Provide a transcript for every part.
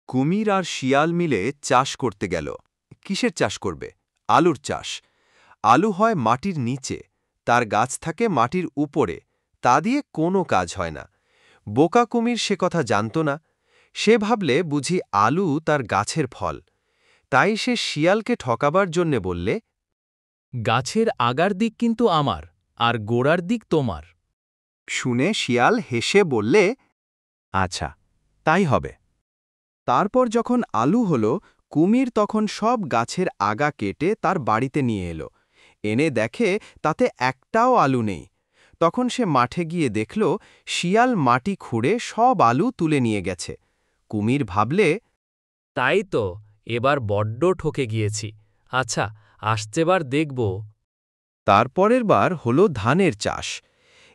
কুমির আর শিয়াল মিলে চাষ করতে গেল। কিসের চাষ করবে? আলুর চাষ। আলু হয় মাটির নিচে, তার গাছ থাকে মাটির উপরে, তা দিয়ে কোনো কাজ হয় না। বোকা কুমির সে কথা জানত না। সে ভাবলে বুঝি আলু তার গাছের ফল। তাই সে শিয়ালকে ঠকাবার জন্যে বললে, গাছের আগার দিক কিন্তু আমার, আর গোড়ার দিক তোমার। শুনে শিয়াল হেসে বললে, আচ্ছা, তাই হবে। তারপর যখন আলু হলো, কুমির তখন সব গাছের আগা কেটে তার বাড়িতে নিয়ে এলো। এনে দেখে তাতে একটাও আলু নেই। তখন সে মাঠে গিয়ে দেখল শিয়াল মাটি খুঁড়ে সব আলু তুলে নিয়ে গেছে। কুমির ভাবলে, তাই তো, এবার বড্ড ঠকে গিয়েছি। আচ্ছা, আসছেবার দেখব। তারপরের বার হলো ধানের চাষ।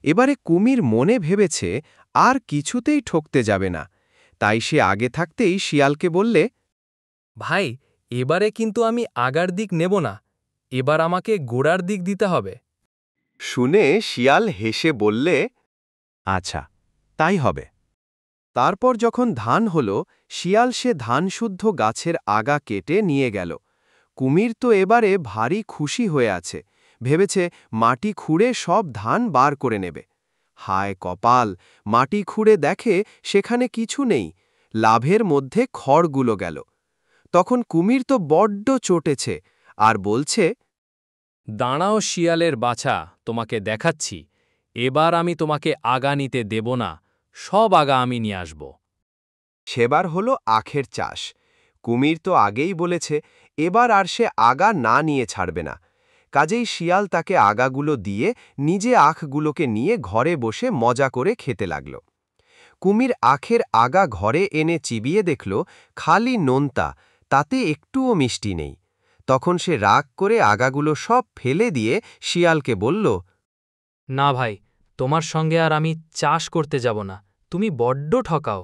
এবারে কুমির মনে ভেবেছে আর কিছুতেই ঠকতে যাবে না। তাই সে আগে থাকতেই শিয়ালকে বললে, ভাই, এবারে কিন্তু আমি আগার দিক নেব না, এবার আমাকে গোড়ার দিক দিতে হবে। শুনে শিয়াল হেসে বললে, আচ্ছা, তাই হবে। তারপর যখন ধান হলো, শিয়াল সে ধানশুদ্ধ গাছের আগা কেটে নিয়ে গেল। কুমির তো এবারে ভারী খুশি হয়ে আছে, ভেবেছে মাটি খুঁড়ে সব ধান বার করে নেবে। হায় কপাল, মাটি খুঁড়ে দেখে সেখানে কিছু নেই, লাভের মধ্যে খড়গুলো গেল। তখন কুমির তো বড্ড চটেছে আর বলছে, দাঁড়াও শিয়ালের বাছা, তোমাকে দেখাচ্ছি। এবার আমি তোমাকে আগা নিতে দেব না, সব আগা আমি নিয়ে আসব। সেবার হলো আখের চাষ। কুমির তো আগেই বলেছে এবার আর সে আগা না নিয়ে ছাড়বে না। কাজেই শিয়াল তাকে আগাগুলো দিয়ে নিজে আখগুলোকে নিয়ে ঘরে বসে মজা করে খেতে লাগল। কুমির আখের আগা ঘরে এনে চিবিয়ে দেখল খালি নোনতা, তাতে একটুও মিষ্টি নেই। তখন সে রাগ করে আগাগুলো সব ফেলে দিয়ে শিয়ালকে বলল, না ভাই, তোমার সঙ্গে আর আমি চাষ করতে যাব না, তুমি বড্ড ঠকাও।